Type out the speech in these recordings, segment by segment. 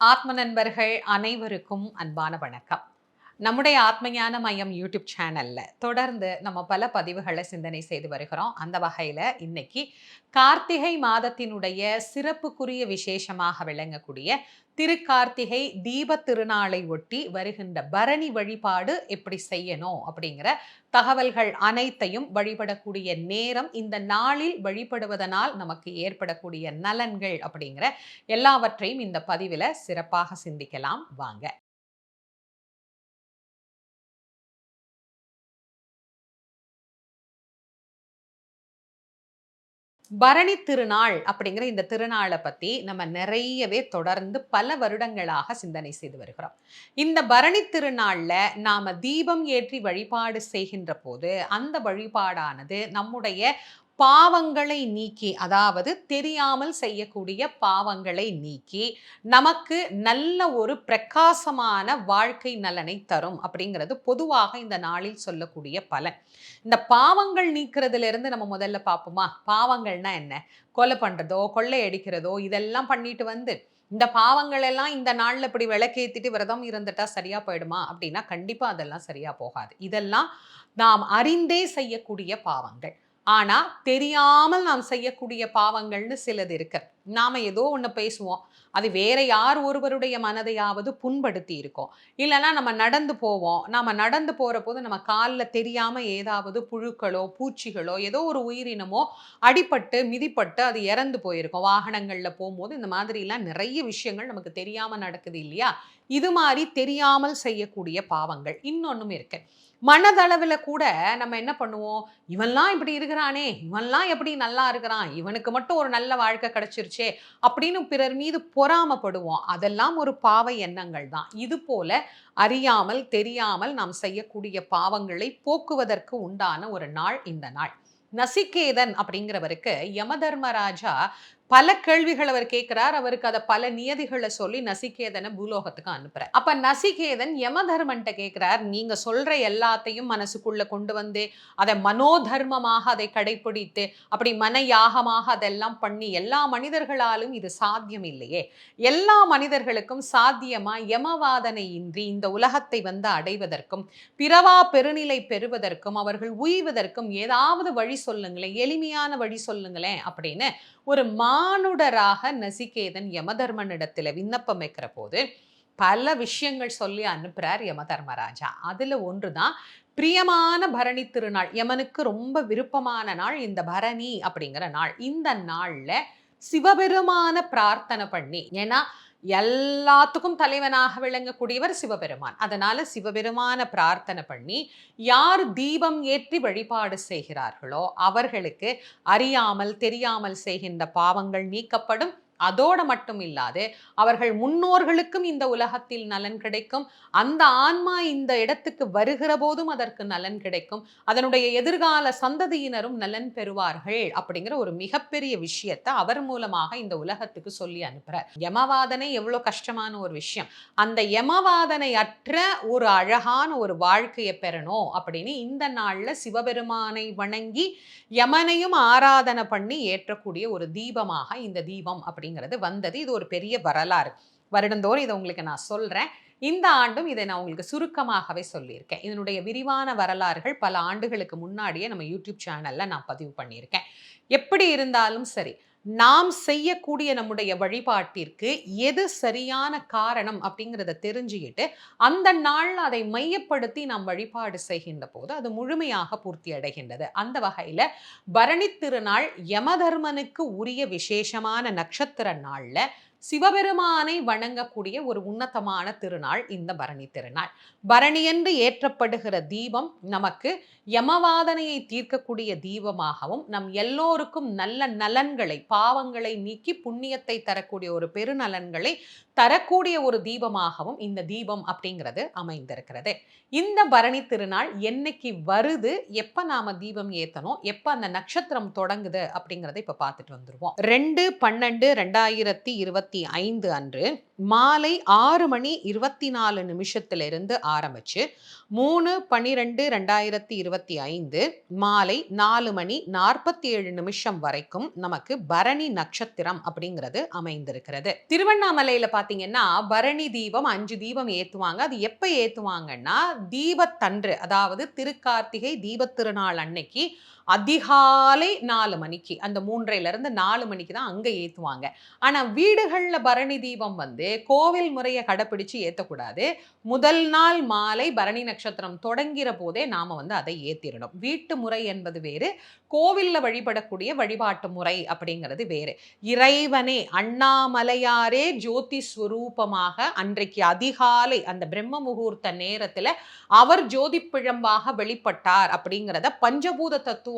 ஆத்ம நண்பர்கள் அனைவருக்கும் அன்பான வணக்கம். நம்முடைய ஆத்மஞான மையம் யூடியூப் சேனல்ல தொடர்ந்து நம்ம பல பதிவுகளை சிந்தனை செய்து வருகிறோம். அந்த வகையில இன்னைக்கு கார்த்திகை மாதத்தினுடைய சிறப்புக்குரிய விசேஷமாக விளங்கக்கூடிய திருக்கார்த்திகை தீப திருநாளை ஒட்டி வருகின்ற பரணி வழிபாடு எப்படி செய்யணும் அப்படிங்கிற தகவல்கள் அனைத்தையும் வழிபடக்கூடிய நேரம், இந்த நாளில் வழிபடுவதனால் நமக்கு ஏற்படக்கூடிய நலன்கள் அப்படிங்கிற எல்லாவற்றையும் இந்த பதிவில் சிறப்பாக சிந்திக்கலாம் வாங்க. பரணி திருநாள் அப்படிங்கிற இந்த திருநாளை பத்தி நம்ம நிறையவே தொடர்ந்து பல வருடங்களாக சிந்தனை செய்து வருகிறோம். இந்த பரணி திருநாள்ல நாம தீபம் ஏற்றி வழிபாடு செய்கின்ற போது அந்த வழிபாடானது நம்முடைய பாவங்களை நீக்கி, அதாவது தெரியாமல் செய்யக்கூடிய பாவங்களை நீக்கி நமக்கு நல்ல ஒரு பிரகாசமான வாழ்க்கை நலனை தரும் அப்படிங்கிறது பொதுவாக இந்த நாளில் சொல்லக்கூடிய பலன். இந்த பாவங்கள் நீக்கிறதுல இருந்து நம்ம முதல்ல பார்ப்போமா? பாவங்கள்னா என்ன? கொலை பண்றதோ, கொள்ளை அடிக்கிறதோ இதெல்லாம் பண்ணிட்டு வந்து இந்த பாவங்கள் எல்லாம் இந்த நாள்ல இப்படி விளக்கேத்திட்டு விரதம் இருந்துட்டா சரியா போயிடுமா அப்படின்னா கண்டிப்பா அதெல்லாம் சரியா போகாது. இதெல்லாம் நாம் அறிந்தே செய்யக்கூடிய பாவங்கள். ஆனா தெரியாமல் நாம் செய்யக்கூடிய பாவங்கள்னு சிலது இருக்கு. நாம ஏதோ ஒண்ணு பேசுவோம், அது வேற யார் ஒருவருடைய மனதையாவது புண்படுத்தி இருக்கும். இல்லைன்னா நம்ம நடந்து போவோம், நாம நடந்து போற போது நம்ம காலில் தெரியாம ஏதாவது புழுக்களோ பூச்சிகளோ ஏதோ ஒரு உயிரினமோ அடிபட்டு மிதிப்பட்டு அது இறந்து போயிருக்கும். வாகனங்கள்ல போகும்போது இந்த மாதிரிலாம் நிறைய விஷயங்கள் நமக்கு தெரியாம நடக்குது இல்லையா? இது மாதிரி தெரியாமல் செய்யக்கூடிய பாவங்கள் இன்னொன்னும் இருக்கு. மனதளவில் கூட நம்ம என்ன பண்ணுவோம், இவன்லாம் இப்படி இருக்கிறானே, இவன்லாம் எப்படி நல்லா இருக்கிறான், இவனுக்கு மட்டும் ஒரு நல்ல வாழ்க்கை கிடைச்சிருச்சே அப்படின்னு பிறர் மீது பொறாமப்படுவோம். அதெல்லாம் ஒரு பாவ எண்ணங்கள் தான். இது போல அறியாமல் தெரியாமல் நாம் செய்யக்கூடிய பாவங்களை போக்குவதற்கு உண்டான ஒரு நாள் இந்த நாள். நசிகேதன் அப்படிங்கிறவருக்கு யமதர்மராஜா பல கேள்விகள் அவர் கேட்கிறார். அவருக்கு அதை பல நியதிகளை சொல்லி நசிகேதனை பூலோகத்துக்கு அனுப்புறார். அப்ப நசிகேதன் யமதர்மன்ட்ட கேட்கிறார், நீங்க சொல்ற எல்லாத்தையும் மனசுக்குள்ள கொண்டு வந்து அதை மனோதர்மமாக அதை கடைபிடித்து அப்படி மன யாகமாக அதெல்லாம் பண்ணி எல்லா மனிதர்களாலும் இது சாத்தியம் இல்லையே. எல்லா மனிதர்களுக்கும் சாத்தியமா யமவாதனை இன்றி இந்த உலகத்தை வந்து அடைவதற்கும் பிறவா பெருநிலை பெறுவதற்கும் அவர்கள் உய்வதற்கும் ஏதாவது வழி சொல்லுங்களேன், எளிமையான வழி சொல்லுங்களேன் அப்படின்னு ஒரு மானுடராக நசிகேதன் யமதர்மனிடத்துல விண்ணப்பம் வைக்கிற போது பல விஷயங்கள் சொல்லி அனுப்புறார் யமதர்மராஜா. அதுல ஒன்றுதான் பிரியமான பரணி திருநாள். யமனுக்கு ரொம்ப விருப்பமான நாள் இந்த பரணி அப்படிங்கிற நாள். இந்த நாள்ல சிவபெருமான பிரார்த்தனை பண்ணி, ஏன்னா எல்லாத்துக்கும் தலைவனாக விளங்கக்கூடியவர் சிவபெருமான். அதனால சிவபெருமான பிரார்த்தனை பண்ணி யார் தீபம் ஏற்றி வழிபாடு செய்கிறார்களோ அவர்களுக்கு அறியாமல் தெரியாமல் செய்கின்ற பாவங்கள் நீக்கப்படும். அதோடு மட்டும் இல்லாது அவர்கள் முன்னோர்களுக்கும் இந்த உலகத்தில் நலன் கிடைக்கும். அந்த ஆன்மா இந்த இடத்துக்கு வருகிற போதும் அதற்கு நலன் கிடைக்கும். அதனுடைய எதிர்கால சந்ததியினரும் நலன் பெறுவார்கள் அப்படிங்கிற ஒரு மிகப்பெரிய விஷயத்தை அவர் மூலமாக இந்த உலகத்துக்கு சொல்லி அனுப்புறார். யமவாதனை எவ்வளவு கஷ்டமான ஒரு விஷயம். அந்த யமவாதனை அற்ற ஒரு அழகான ஒரு வாழ்க்கையை பெறணும் அப்படின்னு இந்த நாள்ல சிவபெருமானை வணங்கி யமனையும் ஆராதனை பண்ணி ஏற்றக்கூடிய ஒரு தீபமாக இந்த தீபம் அப்படிங்கிறது வந்தது. இது ஒரு பெரிய வரலாறு. வருடந்தோறும் இதை உங்களுக்கு நான் சொல்றேன். இந்த ஆண்டும் இதை நான் உங்களுக்கு சுருக்கமாகவே சொல்லியிருக்கேன். இதனுடைய விரிவான வரலாறுகள் பல ஆண்டுகளுக்கு முன்னாடியே நம்ம யூடியூப் சேனல்ல நான் பதிவு பண்ணியிருக்கேன். எப்படி இருந்தாலும் சரி, நாம் செய்யக்கூடிய நம்முடைய வழிபாட்டிற்கு எது சரியான காரணம் அப்படிங்கிறத தெரிஞ்சுக்கிட்டு அந்த நாள்ல அதை மையப்படுத்தி நாம் வழிபாடு செய்கின்ற போது அது முழுமையாக பூர்த்தி அடைகின்றது. அந்த வகையில பரணி திருநாள் யமதர்மனுக்கு உரிய விசேஷமான நட்சத்திர நாள்ல சிவபெருமானை வணங்கக்கூடிய ஒரு உன்னதமான திருநாள் இந்த பரணி திருநாள். பரணி என்று ஏற்றப்படுகிற தீபம் நமக்கு யமவாதனையை தீர்க்கக்கூடிய தீபமாகவும் நம் எல்லோருக்கும் நல்ல நலன்களை பாவங்களை நீக்கி புண்ணியத்தை தரக்கூடிய ஒரு பெருநலன்களை தரக்கூடிய ஒரு தீபமாகவும் இந்த தீபம் அப்படிங்கிறது அமைந்திருக்கிறது. இந்த பரணி திருநாள் என்னைக்கு வருது, எப்ப நாம தீபம் ஏத்தணும், எப்ப அந்த நட்சத்திரம் தொடங்குது அப்படிங்கிறத இப்ப பார்த்துட்டு வந்துருவோம். 2/12/2025 அன்று மாலை 6:24 ஆரம்பிச்சு 3/12/2025 மாலை 4:47 வரைக்கும் நமக்கு பரணி நட்சத்திரம் அப்படிங்கிறது அமைந்திருக்கிறது. திருவண்ணாமலையில பார்த்தீங்கன்னா, பரணி தீபம் 5 தீபம் ஏத்துவாங்க. அது எப்ப ஏத்துவாங்கன்னா, தீபத்தன்று அதாவது திருக்கார்த்திகை தீபத் திருநாள் அன்னைக்கு அதிகாலை 4 மணிக்கு. அந்த 3:30லிருந்து 4 மணிக்கு தான் அங்க ஏத்துவாங்க. ஆனா வீடுகள்ல பரணி தீபம் வந்து கோவில் முறைய கடைப்பிடிச்சு ஏத்தக்கூடாது. முதல் நாள் மாலை பரணி நட்சத்திரம் தொடங்கிற போதே நாம வந்து அதை ஏத்திரணும். வீட்டு முறை என்பது வேறு. கோவில்ல வழிபடக்கூடிய வழிபாட்டு முறை அப்படிங்கிறது வேறு. இறைவனே அண்ணாமலையாரே ஜோதி ஸ்வரூபமாக அன்றைக்கு அதிகாலை அந்த பிரம்ம முகூர்த்த நேரத்துல அவர் ஜோதி பிழம்பாக வெளிப்பட்டார் அப்படிங்கிறத பஞ்சபூத தத்துவமாக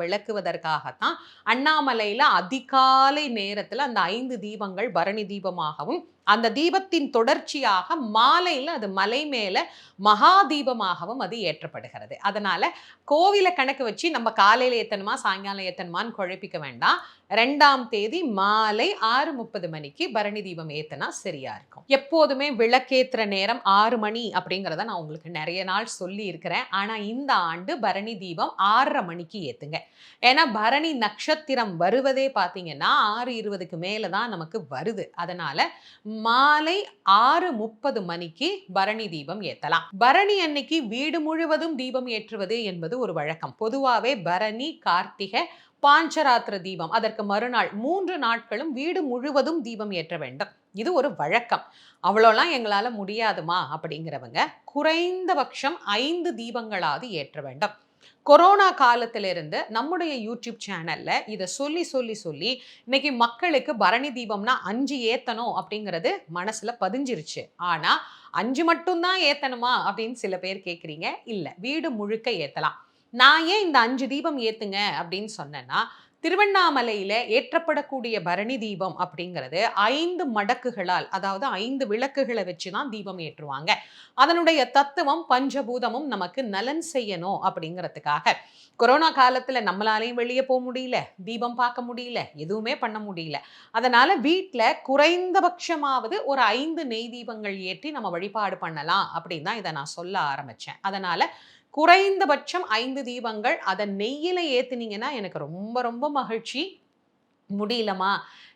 விளக்குவதற்காகத்தான் அண்ணாமலையில அதிகாலை நேரத்துல அந்த 5 தீபங்கள் பரணி தீபமாகவும் அந்த தீபத்தின் தொடர்ச்சியாக மாலையில அது மலை மேல மகா தீபமாகவும் அது ஏற்றப்படுகிறது. அதனால கோவில கணக்கு வச்சு நம்ம காலையில ஏத்தணுமா சாயங்காலம் ஏத்தணுமான்னு குழப்பிக்க வேண்டாம். 2ஆம் தேதி மாலை 6:30 மணிக்கு பரணி தீபம் ஏத்துனா சரியா இருக்கும். எப்போதுமே விளக்கேத்துற நேரம் 6 மணி அப்படிங்கிறத நான் உங்களுக்கு நிறைய நாள் சொல்லி இருக்கிறேன். ஆனா இந்த ஆண்டு பரணி தீபம் 6:30 மணிக்கு ஏத்துங்க. ஏன்னா பரணி நட்சத்திரம் வருவதே பார்த்தீங்கன்னா 6:20க்கு மேல தான் நமக்கு வருது. அதனால மாலை 6:30 மணிக்கு பரணி தீபம் ஏத்தலாம். பரணி அன்னைக்கு வீடு முழுவதும் தீபம் ஏற்றுவது என்பது ஒரு வழக்கம். பொதுவாவே பரணி, கார்த்திகை, பாஞ்சராத்திர தீபம் அதற்கு மறுநாள் 3 நாட்களும் வீடு முழுவதும் தீபம் ஏற்ற வேண்டும். இது ஒரு வழக்கம். அவ்வளோலாம் எங்களால முடியாதுமா அப்படிங்கிறவங்க குறைந்தபட்சம் 5 தீபங்களாவது ஏற்ற வேண்டும். கொரோனா காலத்திலிருந்து நம்முடைய யூடியூப் சேனல்ல இதை சொல்லி சொல்லி சொல்லி இன்னைக்கு மக்களுக்கு பரணி தீபம்னா 5 ஏத்தணும் அப்படிங்கிறது மனசுல பதிஞ்சிருச்சு. ஆனா 5 மட்டும்தான் ஏத்தணுமா அப்படின்னு சில பேர் கேட்குறீங்க. இல்ல, வீடு முழுக்க ஏத்தலாம். நான் ஏன் இந்த 5 தீபம் ஏத்துங்க அப்படின்னு சொன்னேன்னா, திருவண்ணாமலையில ஏற்றப்படக்கூடிய பரணி தீபம் அப்படிங்கிறது 5 மடக்குகளால் அதாவது 5 விளக்குகளை வச்சு தான் தீபம் ஏற்றுவாங்க. அதனுடைய தத்துவம் பஞ்சபூதமும் நமக்கு நலன் செய்யணும் அப்படிங்கிறதுக்காக. கொரோனா காலத்துல நம்மளாலையும் வெளியே போக முடியல, தீபம் பார்க்க முடியல, எதுவுமே பண்ண முடியல. அதனால வீட்ல குறைந்தபட்சமாவது ஒரு 5 நெய் தீபங்கள் ஏற்றி நம்ம வழிபாடு பண்ணலாம் அப்படின்னு தான் இதை நான் சொல்ல ஆரம்பிச்சேன். அதனால குறைந்தபட்சம் 5 தீபங்கள் அத நெய்யில ஏத்துனீங்கன்னா எனக்கு ரொம்ப ரொம்ப மகிழ்ச்சி. முடியலமா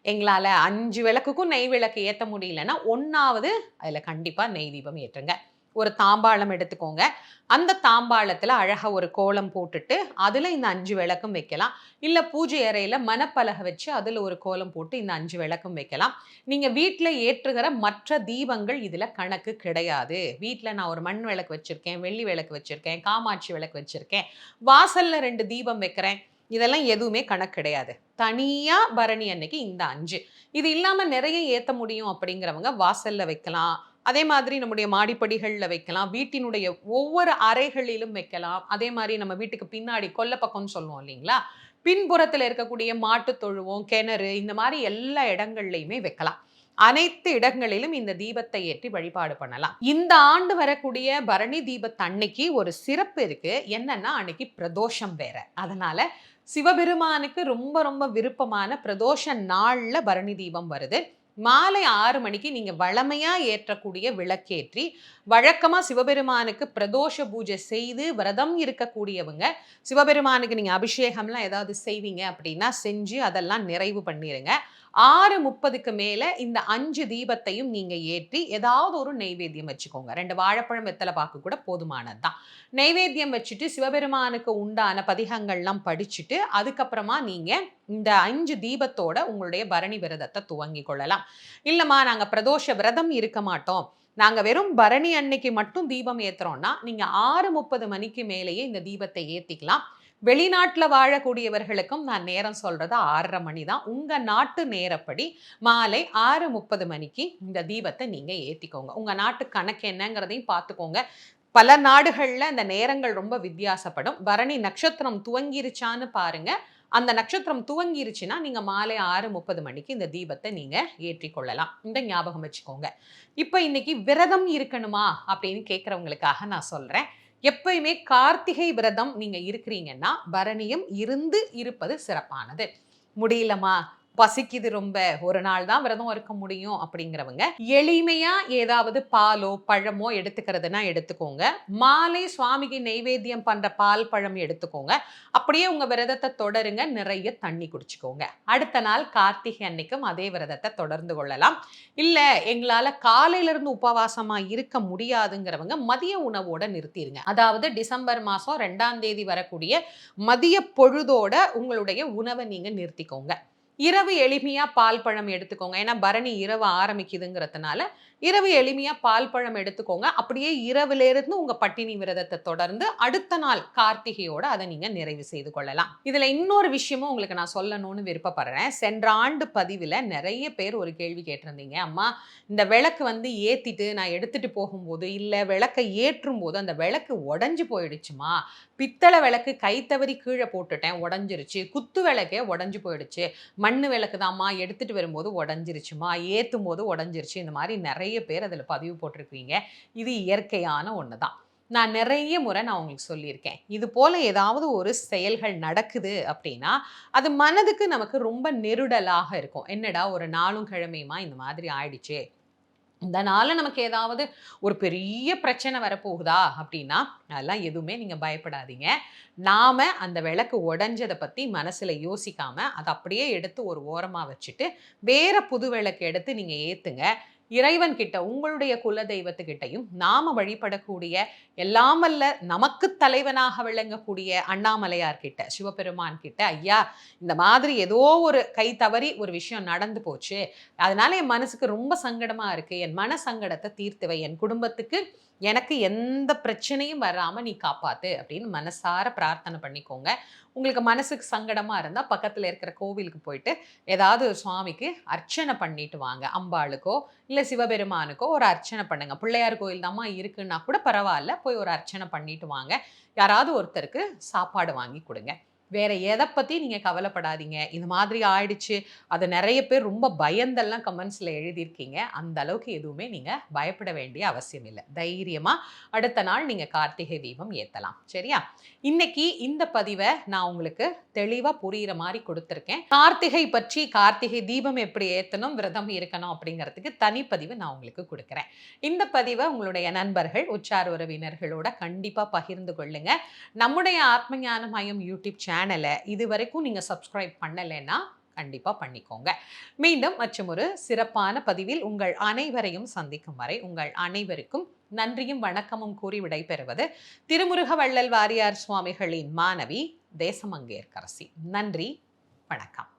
எங்களால 5 விளக்குக்கும் நெய் விளக்கு ஏத்த முடியலன்னா 1வது அதுல கண்டிப்பா நெய் தீபம் ஏற்றுங்க. ஒரு தாம்பாளம் எடுத்துக்கோங்க. அந்த தாம்பாளத்துல அழகா ஒரு கோலம் போட்டுட்டு அதுல இந்த 5 விளக்கும் வைக்கலாம். இல்ல பூஜை அறையில மணப்பலகை வச்சு அதுல ஒரு கோலம் போட்டு இந்த 5 விளக்கும் வைக்கலாம். நீங்க வீட்ல ஏற்றுகிற மற்ற தீபங்கள் இதுல கணக்கு கிடையாது. வீட்ல நான் ஒரு மண் விளக்கு வச்சிருக்கேன், வெள்ளி விளக்கு வச்சிருக்கேன், காமாட்சி விளக்கு வச்சிருக்கேன், வாசல்ல 2 தீபம் வைக்கிறேன், இதெல்லாம் எதுவுமே கணக்கு கிடையாது. தனியா பரணி அன்னைக்கு இந்த 5. இது இல்லாம நிறைய ஏத்த முடியும் அப்படிங்கிறவங்க வாசல்ல வைக்கலாம். அதே மாதிரி நம்முடைய மாடிப்படிகள்ல வைக்கலாம். வீட்டினுடைய ஒவ்வொரு அறைகளிலும் வைக்கலாம். அதே மாதிரி நம்ம வீட்டுக்கு பின்னாடி கொல்ல பக்கம்னு சொல்லுவோம் இல்லைங்களா? பின்புறத்துல இருக்கக்கூடிய மாட்டு தொழுவம், கிணறு இந்த மாதிரி எல்லா இடங்கள்லையுமே வைக்கலாம். அனைத்து இடங்களிலும் இந்த தீபத்தை ஏற்றி வழிபாடு பண்ணலாம். இந்த ஆண்டு வரக்கூடிய பரணி தீபத்தன்னைக்கு ஒரு சிறப்பு இருக்கு. என்னன்னா அன்னைக்கு பிரதோஷம் வேற. அதனால சிவபெருமானுக்கு ரொம்ப ரொம்ப விருப்பமான பிரதோஷ நாள்ல பரணி தீபம் வருது. மாலை 6 மணிக்கு நீங்க வழமையா ஏற்றக்கூடிய விளக்கேற்றி வழக்கமா சிவபெருமானுக்கு பிரதோஷ பூஜை செய்து விரதம் இருக்கக்கூடியவங்க சிவபெருமானுக்கு நீங்க அபிஷேகம்லாம் ஏதாவது செய்வீங்க அப்படின்னா செஞ்சு அதெல்லாம் நிறைவு பண்ணிருங்க. 6:30க்கு மேல இந்த 5 தீபத்தையும் நீங்க ஏற்றி ஏதாவது ஒரு நெய்வேத்தியம் வச்சுக்கோங்க. 2 வாழைப்பழம் வெத்தலை பாக்கு கூட போதுமானது தான். நெய்வேத்தியம் வச்சுட்டு சிவபெருமானுக்கு உண்டான பதிகங்கள்லாம் படிச்சுட்டு அதுக்கப்புறமா நீங்க இந்த 5 தீபத்தோட உங்களுடைய பரணி விரதத்தை துவங்கி கொள்ளலாம். இல்லம்மா நாங்க பிரதோஷ விரதம் இருக்க மாட்டோம், நாங்க வெறும் பரணி அன்னைக்கு மட்டும் தீபம் ஏத்துறோம்னா நீங்க 6:30 மணிக்கு மேலேயே இந்த தீபத்தை ஏத்திக்கலாம். வெளிநாட்டுல வாழக்கூடியவர்களுக்கும் நான் நேரம் சொல்றது 6:30 மணி தான். உங்க நாட்டு நேரப்படி மாலை 6:30 மணிக்கு இந்த தீபத்தை நீங்க ஏத்திக்கோங்க. உங்க நாட்டு கணக்கு என்னங்கிறதையும் பார்த்துக்கோங்க. பல நாடுகள்ல இந்த நேரங்கள் ரொம்ப வித்தியாசப்படும். பரணி நட்சத்திரம் துவங்கிருச்சான்னு பாருங்க. அந்த நட்சத்திரம் துவங்கிருச்சுன்னா நீங்க மாலை 6:30 மணிக்கு இந்த தீபத்தை நீங்க ஏற்றி கொள்ளலாம். இந்த ஞாபகம் வச்சுக்கோங்க. இப்ப இன்னைக்கு விரதம் இருக்கணுமா அப்படின்னு கேட்கறவங்களுக்காக நான் சொல்றேன். எப்பயுமே கார்த்திகை விரதம் நீங்க இருக்கிறீங்கன்னா பரணியும் இருந்து இருப்பது சிறப்பானது. முடியலமா பசிக்குது ரொம்ப, ஒரு நாள் தான் விரதம் இருக்க முடியும் அப்படிங்கிறவங்க எளிமையா ஏதாவது பாலோ பழமோ எடுத்துக்கிறதுனா எடுத்துக்கோங்க. மாலை சுவாமிக்கு நெய்வேத்தியம் பண்ற பால் பழம் எடுத்துக்கோங்க. அப்படியே உங்க விரதத்தை தொடருங்க. நிறைய தண்ணி குடிச்சுக்கோங்க. அடுத்த நாள் கார்த்திகை அன்னைக்கும் அதே விரதத்தை தொடர்ந்து கொள்ளலாம். இல்ல எங்களால காலையில இருந்து உபவாசமா இருக்க முடியாதுங்கிறவங்க மதிய உணவோட நிறுத்திருங்க. அதாவது டிசம்பர் மாசம் 2ஆம் தேதி வரக்கூடிய மதிய பொழுதோட உங்களுடைய உணவை நீங்க நிறுத்திக்கோங்க. இரவு எளிமையா பால் பழம் எடுத்துக்கோங்க. ஏன்னா பரணி இரவு ஆரம்பிக்குதுங்கிறதுனால, இரவு எளிமையா பால் பழம் எடுத்துக்கோங்க. அப்படியே இரவிலிருந்து உங்க பட்டினி விரதத்த தொடர்ந்து அடுத்த நாள் கார்த்திகையோட அத நீங்க நிறைவு செய்து கொள்ளலாம். இதுல இன்னொரு விஷயமும் உங்களுக்கு நான் சொல்லணும்னு விருப்பப்படுறேன். சென்ற ஆண்டு பதிவில நெறைய பேர் ஒரு கேள்வி கேட்டிருந்தீங்க. அம்மா, இந்த விளக்கு ஏத்திட்டு நான் எடுத்துட்டு போகும்போது, இல்ல விளக்க ஏற்றும்போது அந்த விளக்கு உடைஞ்சு போயிடுச்சும்மா. பித்தள விளக்கு கை தவறி கீழ போட்டுட்டேன், உடைஞ்சிருச்சு. குத்து விளக்கே உடைஞ்சு போயிடுச்சு. மண்ணு விளக்கு தாம்மா எடுத்துட்டு வரும்போது உடைஞ்சிருச்சுமா, ஏத்தும்போது உடைஞ்சிருச்சு. இந்த மாதிரி நிறைய பேர் அதில் பதிவு போட்டிருக்கீங்க. இது இயற்கையான ஒன்று தான். நான் நிறைய முறை நான் உங்களுக்கு சொல்லியிருக்கேன். இது போல ஏதாவது ஒரு செயல்கள் நடக்குது அப்படின்னா, அது மனதுக்கு நமக்கு ரொம்ப நெருடலாக இருக்கும். என்னடா ஒரு நாளும் கிழமையுமா இந்த மாதிரி ஆயிடுச்சே, இதனால நமக்கு ஏதாவது ஒரு பெரிய பிரச்சனை வரப்போகுதா அப்படின்னா, அதெல்லாம் எதுவுமே நீங்க பயப்படாதீங்க. நாம அந்த விளக்கு உடைஞ்சத பத்தி மனசுல யோசிக்காம, அத அப்படியே எடுத்து ஒரு ஓரமா வச்சுட்டு, வேற புது விளக்கு எடுத்து நீங்க ஏத்துங்க. இறைவன் கிட்ட, உங்களுடைய குல தெய்வத்துக்கிட்டயும், நாம வழிபடக்கூடிய எல்லாம் வல்ல நமக்கு தலைவனாக விளங்கக்கூடிய அண்ணாமலையார் கிட்ட, சிவபெருமான் கிட்ட, ஐயா இந்த மாதிரி ஏதோ ஒரு கை தவறி ஒரு விஷயம் நடந்து போச்சு. அதனால என் மனசுக்கு ரொம்ப சங்கடமா இருக்கு. என் மன சங்கடத்த தீர்த்து வை. என் குடும்பத்துக்கு எனக்கு எந்த பிரச்சனையும் வராம நீ காப்பாத்து அப்படின்னு மனசார பிரார்த்தனை பண்ணிக்கோங்க. உங்களுக்கு மனசுக்கு சங்கடமா இருந்தா பக்கத்துல இருக்கிற கோவிலுக்கு போயிட்டு ஏதாவது ஒரு சுவாமிக்கு அர்ச்சனை பண்ணிட்டு வாங்க. அம்பாளுக்கோ இல்ல சிவபெருமானுக்கோ ஒரு அர்ச்சனை பண்ணுங்க. பிள்ளையார் கோயில் தாம்மா இருக்குன்னா கூட பரவால்ல. போய் ஒரு அர்ச்சனை பண்ணிட்டு வாங்க. யாராவது ஒருத்தருக்கு சாப்பாடு வாங்கி குடுங்க. வேற எத பத்தி நீங்க கவலைப்படாதீங்க. இது மாதிரி ஆயிடுச்சு. அத நெறைய பேர் ரொம்ப பயந்தெல்லாம் கமெண்ட்ஸ்ல எழுதியிருக்கீங்க. அந்த அளவுக்கு எதுவுமே நீங்க பயப்பட வேண்டிய அவசியம் இல்ல. தைரியமா அடுத்த நாள் நீங்க கார்த்திகை தீபம் ஏத்தலாம். சரியா? இன்னைக்கு இந்த பதிவ நான் உங்களுக்கு தெளிவா புரியிற மாரி குடுத்திருக்கேன். கார்த்திகை பற்றி, கார்த்திகை தீபம் எப்படி ஏத்தணும், விரதம் இருக்கணும் அப்படிங்கிறதுக்கு தனிப்பதிவு நான் உங்களுக்கு குடுக்குறேன். இந்த பதிவ உங்களுடைய நண்பர்கள், உற்றார் உறவினர்களோட கண்டிப்பா பகிர்ந்து கொள்ளுங்க. நம்முடைய ஆத்ம ஞான மையம் யூடியூப் சேனலை இதுவரைக்கும் நீங்க சப்ஸ்கிரைப் பண்ணலைன்னா கண்டிப்பா பண்ணிக்கோங்க. மீண்டும் மற்றும் ஒரு சிறப்பான பதிவில் உங்கள் அனைவரையும் சந்திக்கும் வரை உங்கள் அனைவருக்கும் நன்றியும் வணக்கமும் கூறி விடைபெறுவது திருமுருக வள்ளல் வாரியார் சுவாமிகளின் மாணவி தேசமங்கேற்கரசி. நன்றி, வணக்கம்.